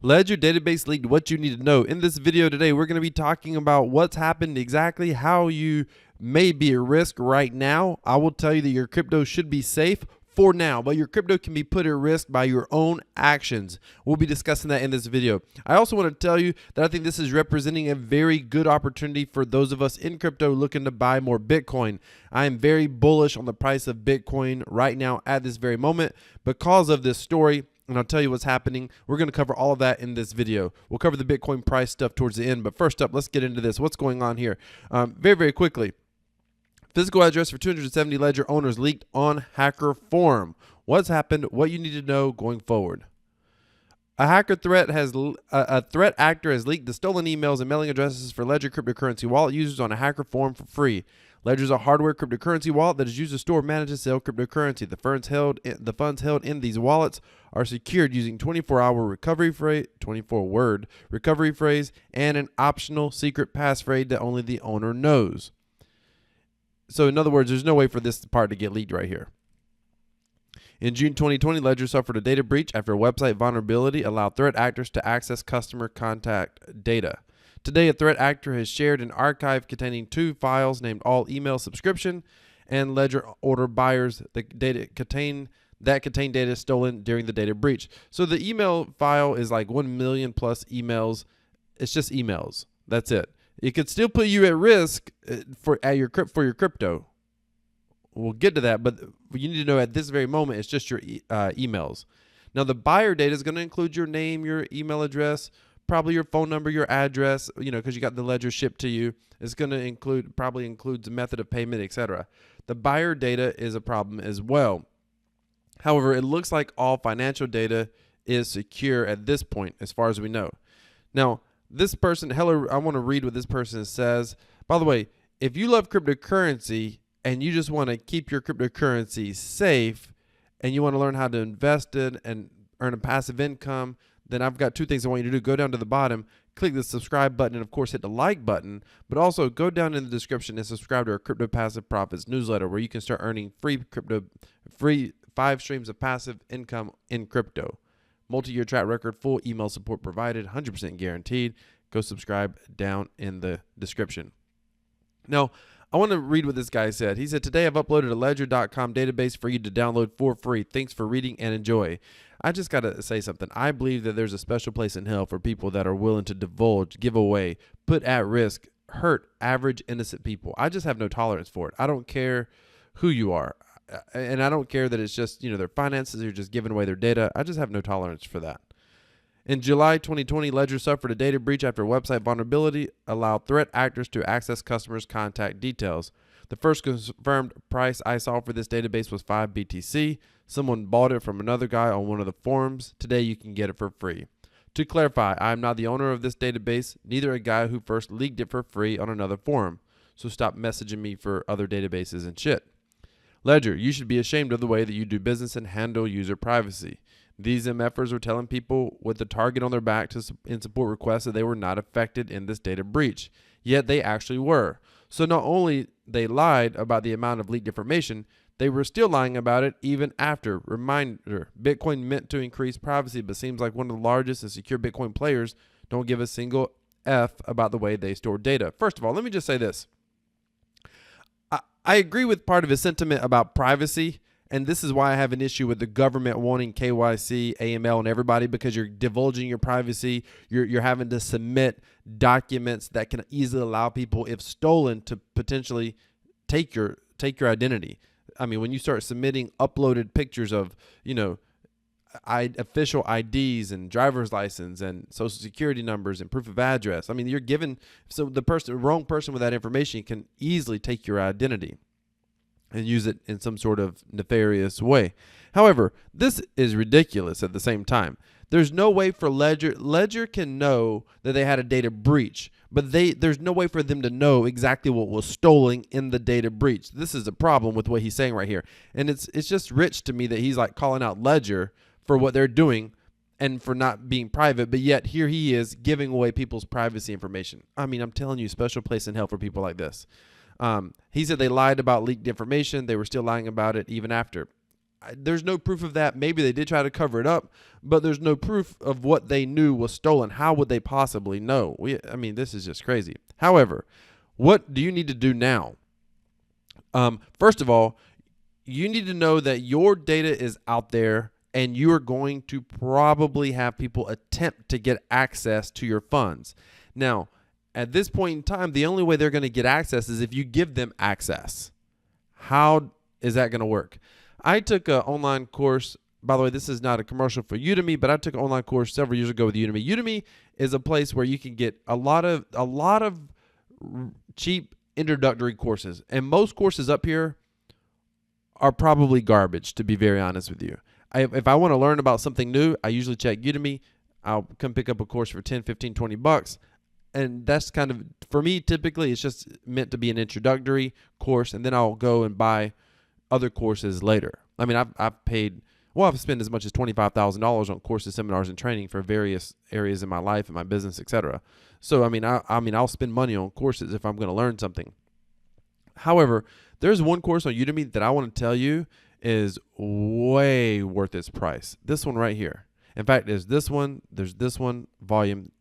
Ledger database leaked, what you need to know. In this video today, we're going to be talking about what's happened exactly, how you may be at risk right now. I will tell you that your crypto should be safe for now, but your crypto can be put at risk by your own actions. We'll be discussing that in this video. I also want to tell you that I think this is representing a very good opportunity for those of us in crypto looking to buy more Bitcoin. I am very bullish on the price of Bitcoin right now at this very moment because of this story. And I'll tell you what's happening. We're going to cover all of that in this video. We'll cover the Bitcoin price stuff towards the end. But first up, let's get into this. What's going on here? Very quickly. Physical address for 270 Ledger owners leaked on Hacker Forum. What's happened? What you need to know going forward. A threat actor has leaked the stolen emails and mailing addresses for Ledger cryptocurrency wallet users on a Hacker Forum for free. Ledger is a hardware cryptocurrency wallet that is used to store, manage, and sell cryptocurrency. The funds held in these wallets are secured using 24-hour recovery phrase, 24-word recovery phrase, and an optional secret passphrase that only the owner knows. So in other words, there's no way for this part to get leaked right here. In June 2020, Ledger suffered a data breach after a website vulnerability allowed threat actors to access customer contact data. Today, a threat actor has shared an archive containing 2 files named All Email Subscription and Ledger Order Buyers that contain data stolen during the data breach. So the email file is like 1 million plus emails. It's just emails. That's it. It could still put you at risk for your crypto. We'll get to that, but you need to know at this very moment, it's just your emails. Now, the buyer data is going to include your name, your email address, probably your phone number, your address, because you got the ledger shipped to you. It's going to probably includes the method of payment, etc. The buyer data is a problem as well. However, it looks like all financial data is secure at this point, as far as we know. Now, this person, Heller, I want to read what this person says. By the way, if you love cryptocurrency and you just want to keep your cryptocurrency safe and you want to learn how to invest it and earn a passive income, then I've got 2 things I want you to do. Go down to the bottom, click the subscribe button, and of course hit the like button, but also go down in the description and subscribe to our Crypto Passive Profits newsletter where you can start earning free 5 streams of passive income in crypto. Multi-year track record, full email support provided, 100% guaranteed. Go subscribe down in the description. Now, I want to read what this guy said. He said, today I've uploaded a ledger.com database for you to download for free. Thanks for reading and enjoy. I just got to say something. I believe that there's a special place in hell for people that are willing to divulge, give away, put at risk, hurt average innocent people. I just have no tolerance for it. I don't care who you are. And I don't care that it's just, their finances are just giving away their data. I just have no tolerance for that. In July 2020, Ledger suffered a data breach after a website vulnerability allowed threat actors to access customers' contact details. The first confirmed price I saw for this database was 5 BTC. Someone bought it from another guy on one of the forums. Today, you can get it for free. To clarify, I am not the owner of this database, neither a guy who first leaked it for free on another forum. So stop messaging me for other databases and shit. Ledger, you should be ashamed of the way that you do business and handle user privacy. These MFers were telling people with the target on their back in support requests that they were not affected in this data breach, yet they actually were. So not only they lied about the amount of leaked information, they were still lying about it even after. Reminder, Bitcoin meant to increase privacy, but seems like one of the largest and secure Bitcoin players don't give a single F about the way they store data. First of all, let me just say this. I agree with part of his sentiment about privacy, and this is why I have an issue with the government wanting KYC, AML, and everybody, because you're divulging your privacy. You're having to submit documents that can easily allow people, if stolen, to potentially take your identity. I mean, when you start submitting uploaded pictures of, official IDs and driver's license and social security numbers and proof of address. I mean, you're given, so the wrong person with that information can easily take your identity and use it in some sort of nefarious way. However, this is ridiculous at the same time. There's no way for Ledger can know that they had a data breach, but there's no way for them to know exactly what was stolen in the data breach. This is a problem with what he's saying right here. And it's just rich to me that he's like calling out Ledger for what they're doing and for not being private, but yet here he is giving away people's privacy information. I mean, I'm telling you, special place in hell for people like this. He said they lied about leaked information. They were still lying about it even after. There's no proof of that. Maybe they did try to cover it up, but there's no proof of what they knew was stolen. How would they possibly know? This is just crazy. However, what do you need to do now? First of all, you need to know that your data is out there and you are going to probably have people attempt to get access to your funds. Now, at this point in time, the only way they're going to get access is if you give them access. How is that going to work? I took an online course. By the way, this is not a commercial for Udemy, but I took an online course several years ago with Udemy. Udemy is a place where you can get a lot of cheap introductory courses, and most courses up here are probably garbage, to be very honest with you. If I want to learn about something new, I usually check Udemy. I'll come pick up a course for 10, 15, 20 bucks. And that's kind of, for me, typically it's just meant to be an introductory course, and then I'll go and buy other courses later. I mean, I've spent as much as $25,000 on courses, seminars, and training for various areas in my life and my business, etc. So, I'll spend money on courses if I'm going to learn something. However, there's one course on Udemy that I want to tell you is way worth its price. This one right here. In fact, there's this one, volume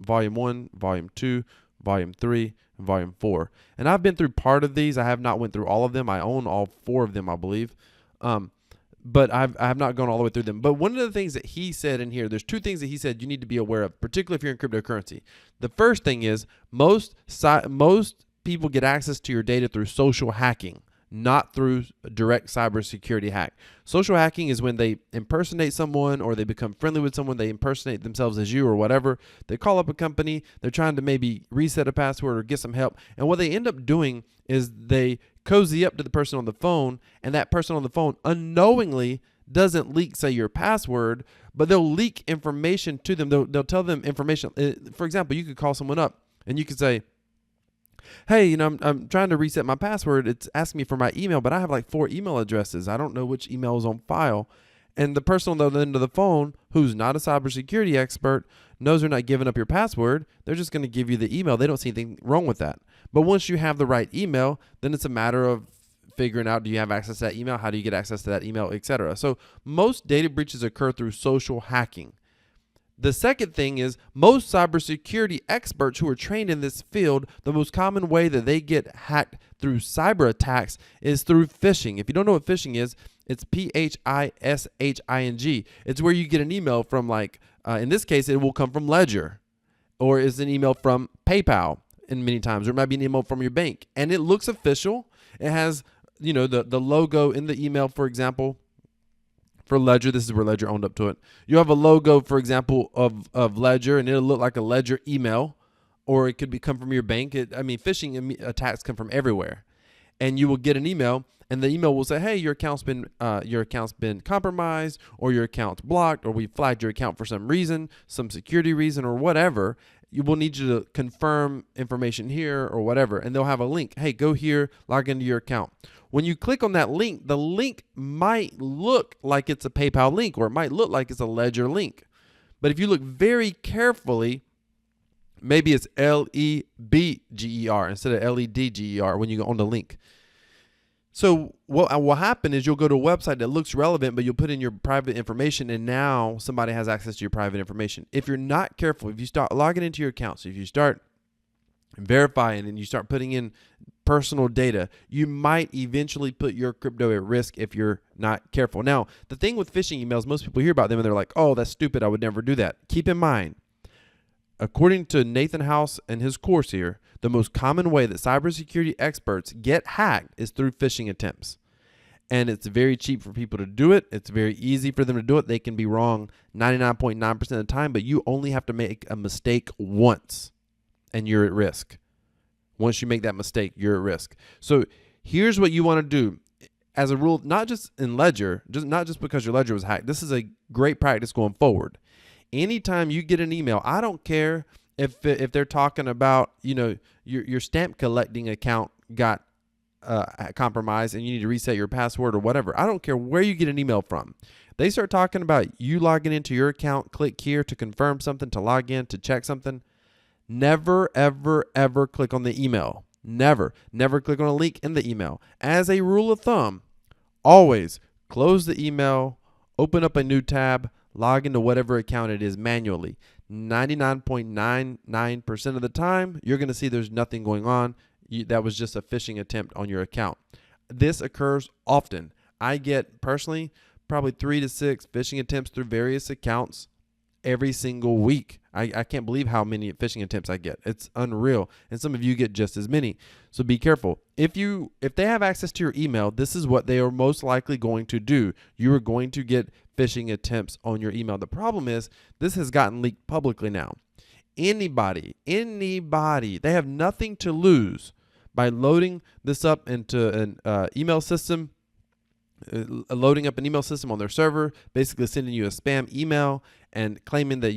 1, volume 2, volume 3, and volume 4. And I've been through part of these. I have not went through all of them. I own all 4 of them, I believe. But I have not gone all the way through them. But one of the things that he said in here, there's 2 things that he said you need to be aware of, particularly if you're in cryptocurrency. The first thing is most people get access to your data through social hacking, not through a direct cybersecurity hack. Social hacking is when they impersonate someone or they become friendly with someone, they impersonate themselves as you or whatever. They call up a company, they're trying to maybe reset a password or get some help. And what they end up doing is they cozy up to the person on the phone, and that person on the phone unknowingly doesn't leak, say, your password, but they'll leak information to them. They'll tell them information. For example, you could call someone up and you could say, hey, I'm trying to reset my password. It's asking me for my email, but I have like 4 email addresses. I don't know which email is on file. And the person on the other end of the phone, who's not a cybersecurity expert, knows they're not giving up your password. They're just going to give you the email. They don't see anything wrong with that. But once you have the right email, then it's a matter of figuring out, do you have access to that email? How do you get access to that email, etc. So most data breaches occur through social hacking. The second thing is most cybersecurity experts who are trained in this field, the most common way that they get hacked through cyber attacks is through phishing. If you don't know what phishing is, it's phishing. It's where you get an email from, like, in this case, it will come from Ledger, or it's an email from PayPal, and many times, or it might be an email from your bank, and it looks official. It has, the logo in the email, for example. For Ledger, this is where Ledger owned up to it. You have a logo, for example, of Ledger, and it'll look like a Ledger email, or it could come from your bank. Phishing attacks come from everywhere, and you will get an email, and the email will say, "Hey, your account's been compromised, or your account's blocked, or we flagged your account for some reason, some security reason, or whatever. You will need you to confirm information here, or whatever." And they'll have a link. Hey, go here, log into your account. When you click on that link, the link might look like it's a PayPal link, or it might look like it's a Ledger link. But if you look very carefully, maybe it's LEBGER instead of LEDGER when you go on the link. So what will happen is you'll go to a website that looks relevant, but you'll put in your private information, and now somebody has access to your private information. If you're not careful, if you start logging into your account, so if you start verifying and you start putting in personal data, you might eventually put your crypto at risk if you're not careful. Now, the thing with phishing emails, most people hear about them and they're like, oh, that's stupid, I would never do that. Keep in mind, according to Nathan House and his course here, the most common way that cybersecurity experts get hacked is through phishing attempts. And it's very cheap for people to do it. It's very easy for them to do it. They can be wrong 99.9% of the time, but you only have to make a mistake once and you're at risk. Once you make that mistake, you're at risk. So here's what you want to do. As a rule, not just in Ledger, not just because your Ledger was hacked. This is a great practice going forward. Anytime you get an email, I don't care if they're talking about, your stamp collecting account got compromised and you need to reset your password or whatever. I don't care where you get an email from. They start talking about you logging into your account, click here to confirm something, to log in, to check something. Never, ever, ever click on the email. Never click on a link in the email. As a rule of thumb, always close the email, open up a new tab, log into whatever account it is manually. 99.99% of the time, you're going to see there's nothing going on. That was just a phishing attempt on your account. This occurs often. I get personally probably 3 to 6 phishing attempts through various accounts every single week. I can't believe how many phishing attempts I get. It's unreal. And some of you get just as many. So be careful. If they have access to your email, this is what they are most likely going to do. You are going to get phishing attempts on your email. The problem is this has gotten leaked publicly now. Anybody, they have nothing to lose by loading this up into an email system, loading up an email system on their server, basically sending you a spam email and claiming that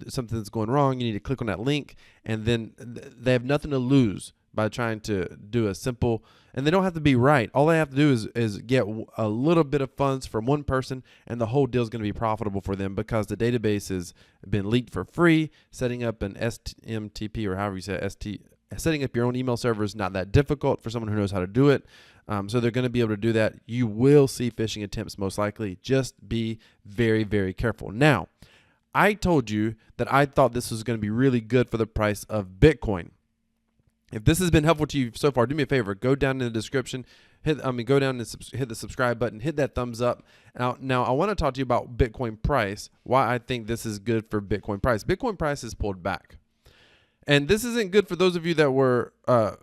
something's going wrong. You need to click on that link, and then they have nothing to lose by trying to do a simple, and they don't have to be right. All they have to do is get a little bit of funds from one person, and the whole deal is going to be profitable for them because the database has been leaked for free. Setting up an SMTP, or however you say it, setting up your own email server is not that difficult for someone who knows how to do it. So they're going to be able to do that. You will see phishing attempts most likely. Just be very, very careful. Now, I told you that I thought this was going to be really good for the price of Bitcoin. If this has been helpful to you so far, do me a favor. Go down in the description. Go down and hit the subscribe button. Hit that thumbs up. Now I want to talk to you about Bitcoin price. Why I think this is good for Bitcoin price. Bitcoin price has pulled back, and this isn't good for those of you that were a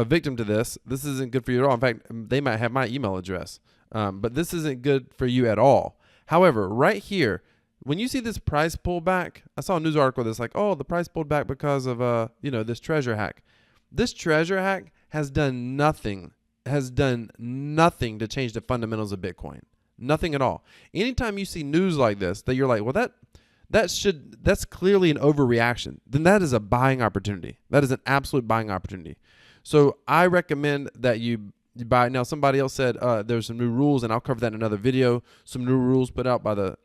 victim to this. This isn't good for you at all. In fact, they might have my email address, but this isn't good for you at all. However, right here, when you see this price pullback, I saw a news article that's like, oh, the price pulled back because of this treasure hack. This treasure hack has done nothing to change the fundamentals of Bitcoin. Nothing at all. Anytime you see news like this that you're like, well, that's clearly an overreaction, then that is a buying opportunity. That is an absolute buying opportunity. So I recommend that you buy. Now, somebody else said there's some new rules, and I'll cover that in another video. Some new rules put out by the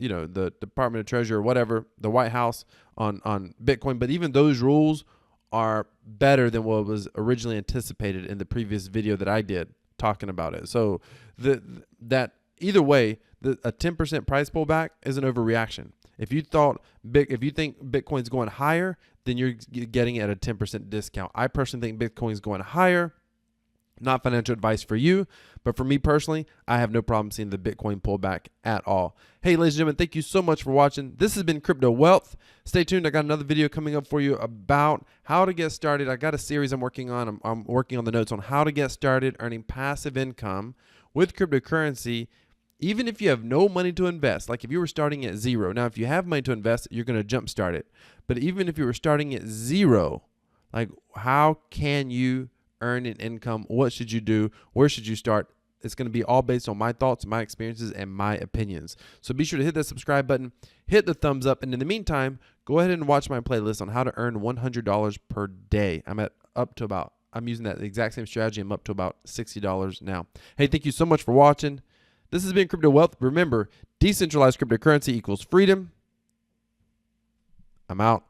Department of Treasury or whatever, the White House on Bitcoin. But even those rules are better than what was originally anticipated in the previous video that I did talking about it. So that either way, a 10% price pullback is an overreaction. If you think Bitcoin's going higher, then you're getting it at a 10% discount. I personally think Bitcoin's going higher. Not financial advice for you, but for me personally, I have no problem seeing the Bitcoin pullback at all. Hey, ladies and gentlemen, thank you so much for watching. This has been Crypto Wealth. Stay tuned. I got another video coming up for you about how to get started. I got a series I'm working on. I'm working on the notes on how to get started earning passive income with cryptocurrency, even if you have no money to invest. Like if you were starting at zero. Now, if you have money to invest, you're going to jumpstart it. But even if you were starting at zero, like how can you earn an income? What should you do? Where should you start? It's going to be all based on my thoughts, my experiences, and my opinions. So be sure to hit that subscribe button, hit the thumbs up, and in the meantime, go ahead and watch my playlist on how to earn $100 per day. I'm using that exact same strategy. I'm up to about $60 now. Hey, thank you so much for watching. This has been Crypto Wealth. Remember, decentralized cryptocurrency equals freedom. I'm out.